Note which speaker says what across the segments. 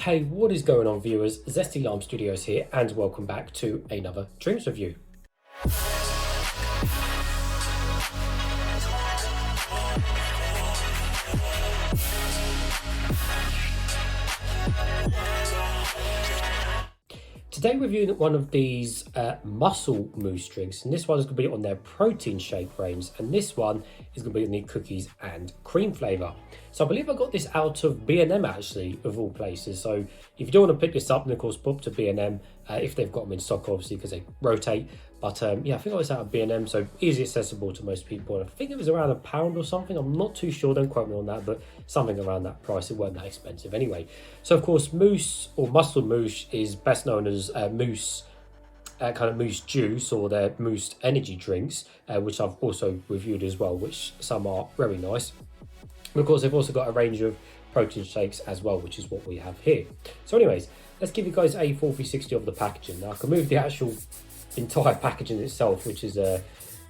Speaker 1: Hey, what is going on, viewers? Zesty Lime Studios here, and welcome back to another drinks review. Today we're reviewing one of these muscle mousse drinks, and this one is going to be on their protein shake range, and this one is going to be in the cookies and cream flavour. So I believe I got this out of B&M actually, of all places. So if you do want to pick this up, then of course pop to B&M if they've got them in stock, obviously, because they rotate. But yeah, I think I was out of B&M, so easy accessible to most people. And I think it was around £1 or something. I'm not too sure, don't quote me on that, but something around that price. It weren't that expensive anyway. So of course, mousse or muscle mousse is best known as mousse, kind of mousse juice, or their mousse energy drinks, which I've also reviewed as well, which some are very nice. And of course, they've also got a range of protein shakes as well, which is what we have here. So anyways, let's give you guys a full 360 of the packaging. Now I can move the actual entire packaging itself, which is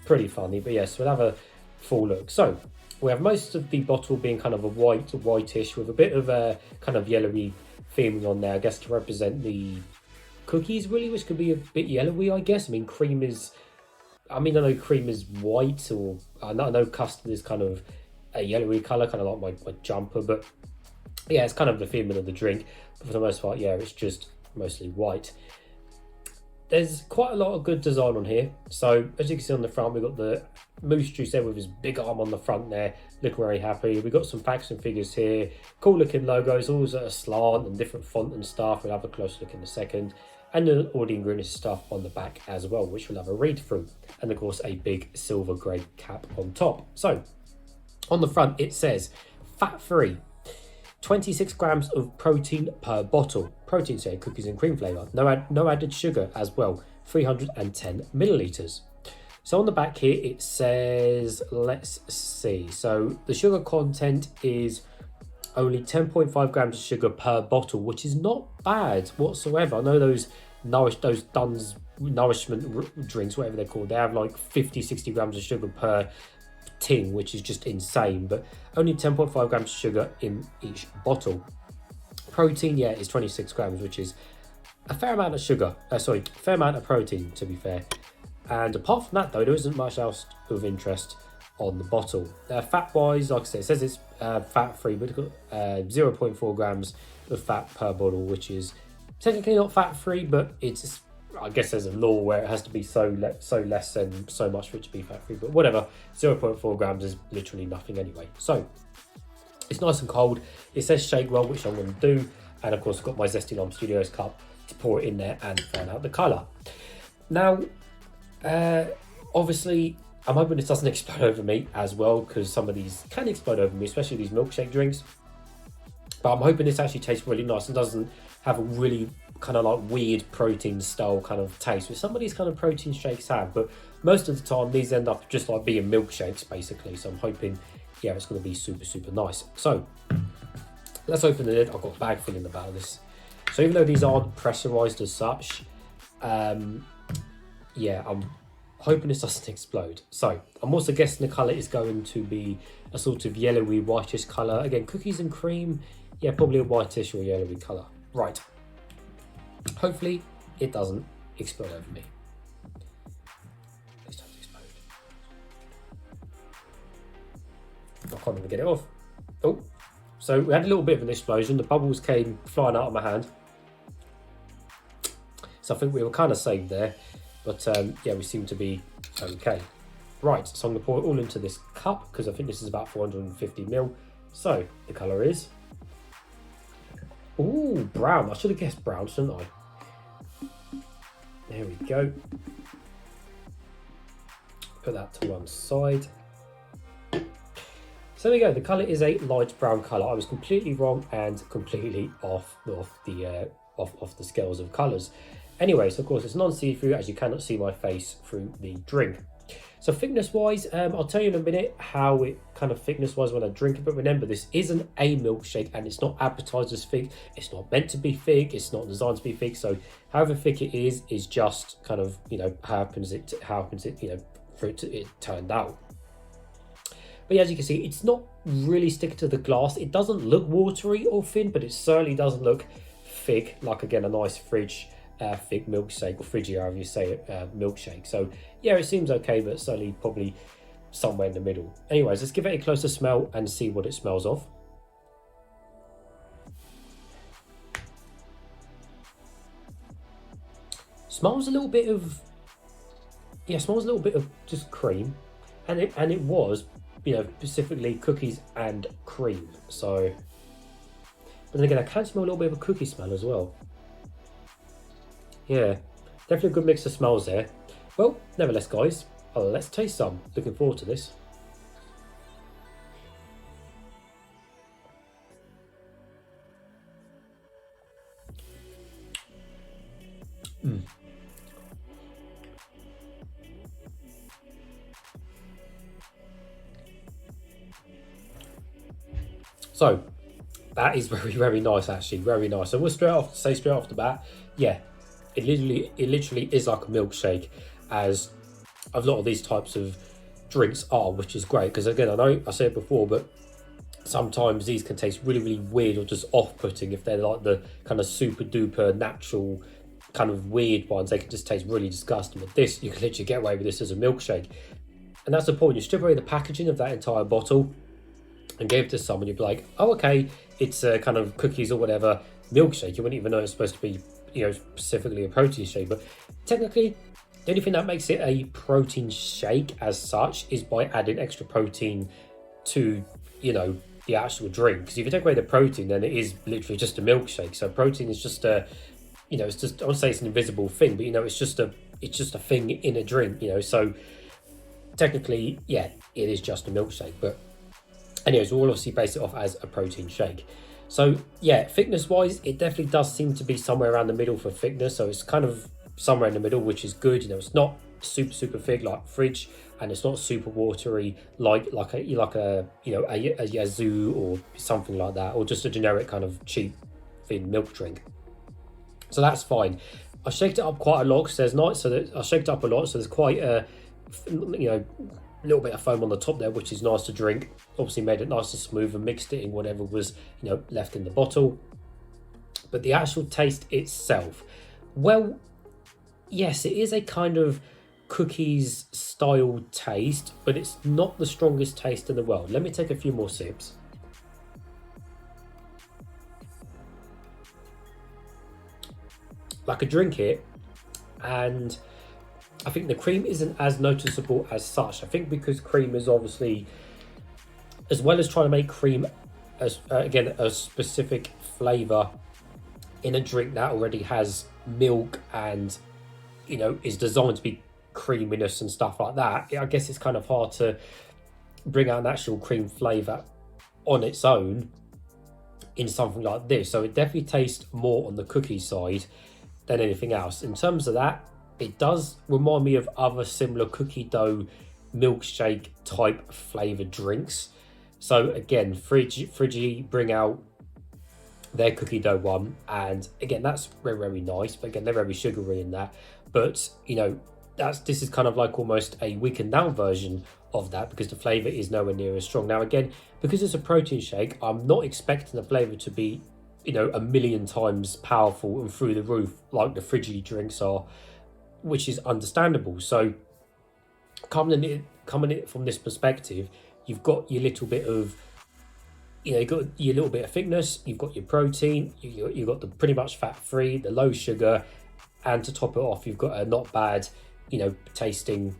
Speaker 1: pretty funny, but yes, we'll have a full look. So we have most of the bottle being kind of a whitish with a bit of a kind of yellowy theming on there, I guess, to represent the cookies really, which could be a bit yellowy, I guess. I mean, cream is, I know cream is white, or I know custard is kind of a yellowy colour, kind of like my jumper, but yeah, it's kind of the theme of the drink. But for the most part, yeah, it's just mostly white. There's quite a lot of good design on here. So as you can see on the front, we've got the mousse juice there with his big arm on the front there, looking very happy. We've got some facts and figures here, cool looking logos, always at a slant and different font and stuff. We'll have a close look in a second. And then all the ingredients stuff on the back as well, which we'll have a read through. And of course, a big silver grey cap on top. So on the front, it says fat-free, 26 grams of protein per bottle. Protein shake, cookies and cream flavour. No added sugar as well. 310 millilitres. So on the back here, it says, let's see. So the sugar content is only 10.5 grams of sugar per bottle, which is not bad whatsoever. I know those Dunn's nourishment drinks, whatever they're called, they have like 50-60 grams of sugar per tin, which is just insane, but only 10.5 grams of sugar in each bottle. Protein, yeah, is 26 grams, which is a fair amount of sugar, fair amount of protein, to be fair. And apart from that though, there isn't much else of interest on the bottle. Fat wise, like I said, it says it's fat free, but it's got 0.4 grams of fat per bottle, which is technically not fat free, but it's, I guess there's a law where it has to be so less than so much for it to be fat free, but whatever. 0.4 grams is literally nothing anyway. So it's nice and cold. It says shake well, which I'm going to do, and of course I've got my Zesty Lime Studios cup to pour it in there and find out the colour. Now obviously I'm hoping this doesn't explode over me as well, because some of these can explode over me, especially these milkshake drinks, but I'm hoping this actually tastes really nice and doesn't have a really kind of like weird protein style kind of taste, which some of these kind of protein shakes have, but most of the time these end up just like being milkshakes basically. So I'm hoping, yeah, it's going to be super nice. So let's open the lid. I've got a bag full in the back of this. So even though these aren't pressurized as such, yeah, I'm hoping this doesn't explode. So I'm also guessing the color is going to be a sort of yellowy whitish color. Again, cookies and cream, yeah, probably a whitish or yellowy color. Right, hopefully it doesn't explode over me. Please don't explode. I can't even get it off. Oh, so we had a little bit of an explosion. The bubbles came flying out of my hand, so I think we were kind of saved there, but yeah, we seem to be okay. Right, so I'm going to pour it all into this cup, because I think this is about 450 ml. So the colour is, ooh, brown. I should have guessed brown, shouldn't I? There we go. Put that to one side. So there we go. The colour is a light brown colour. I was completely wrong and completely off the scales of colours. Anyway, so of course it's non-see-through, as you cannot see my face through the drink. So thickness wise, I'll tell you in a minute how it kind of thickness wise when I drink it, but remember, this isn't a milkshake and it's not advertised as thick. It's not meant to be thick. It's not designed to be thick. So however thick it is just kind of, you know, how happens it, you know, for it turned out. But yeah, as you can see, it's not really sticking to the glass. It doesn't look watery or thin, but it certainly doesn't look thick, like again a nice fridge thick milkshake, or fridgy, however you say it, milkshake. So yeah, it seems okay, but certainly probably somewhere in the middle. Anyways, let's give it a closer smell and see what it smells of. Smells a little bit of, yeah, smells a little bit of just cream, and it was, you know, specifically cookies and cream. So, but then again, I can smell a little bit of a cookie smell as well. Yeah, definitely a good mix of smells there. Well, nevertheless, guys, let's taste some. Looking forward to this. So that is very, very nice, actually, very nice. So we'll straight off the bat, yeah, it literally is like a milkshake, as a lot of these types of drinks are, which is great. Because again, I know I said it before, but sometimes these can taste really, really weird or just off-putting. If they're like the kind of super duper natural kind of weird ones, they can just taste really disgusting. But this, you can literally get away with this as a milkshake, and that's the point. You strip away the packaging of that entire bottle and gave it to someone, you'd be like, oh, okay, it's a kind of cookies or whatever milkshake. You wouldn't even know it's supposed to be, you know, specifically a protein shake. But technically, the only thing that makes it a protein shake as such is by adding extra protein to, you know, the actual drink. Because if you take away the protein, then it is literally just a milkshake. So protein is just a, you know, it's just, I won't say it's an invisible thing, but you know, it's just a thing in a drink, you know. So technically, yeah, it is just a milkshake. But anyways, we'll obviously base it off as a protein shake. So yeah, thickness wise, it definitely does seem to be somewhere around the middle for thickness. So it's kind of somewhere in the middle, which is good. You know, it's not super thick like fridge, and it's not super watery like a you know, a Yazoo or something like that, or just a generic kind of cheap thin milk drink. So that's fine. I shaked it up quite a lot because there's not, so that I shaked it up a lot, so there's quite a, you know, little bit of foam on the top there, which is nice to drink. Obviously made it nice and smooth and mixed it in whatever was, you know, left in the bottle. But the actual taste itself, well, yes, it is a kind of cookies style taste, but it's not the strongest taste in the world. Let me take a few more sips. Like, I drink it, and I think the cream isn't as noticeable as such. I think because cream is obviously, as well as trying to make cream as again a specific flavor in a drink that already has milk and, you know, is designed to be creaminess and stuff like that, I guess it's kind of hard to bring out an actual cream flavor on its own in something like this. So it definitely tastes more on the cookie side than anything else. In terms of that, it does remind me of other similar cookie dough milkshake type flavored drinks. So again, Friggy bring out their cookie dough one, and again, that's very, very nice. But again, they're very sugary in that. But you know, this is kind of like almost a weakened down version of that, because the flavor is nowhere near as strong. Now again, because it's a protein shake, I'm not expecting the flavor to be, you know, a million times powerful and through the roof like the Friggy drinks are, which is understandable. So coming in from this perspective, you've got your little bit of, you know, you've got your little bit of thickness, you've got your protein, you've got the pretty much fat-free, the low sugar, and to top it off, you've got a not bad, you know, tasting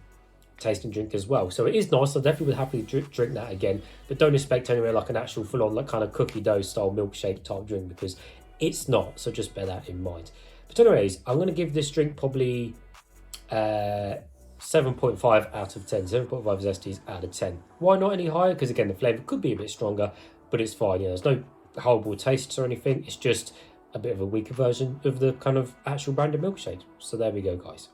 Speaker 1: drink as well. So it is nice. I definitely would happily drink that again, but don't expect anywhere like an actual full-on like kind of cookie dough style milkshake type drink, because it's not. So just bear that in mind. But anyways, I'm going to give this drink probably 7.5 out of 10, 7.5 zesties out of 10. Why not any higher? Because again, the flavour could be a bit stronger, but it's fine. You know, there's no horrible tastes or anything. It's just a bit of a weaker version of the kind of actual branded milkshake. So there we go, guys.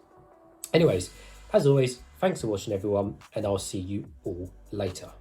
Speaker 1: Anyways, as always, thanks for watching, everyone, and I'll see you all later.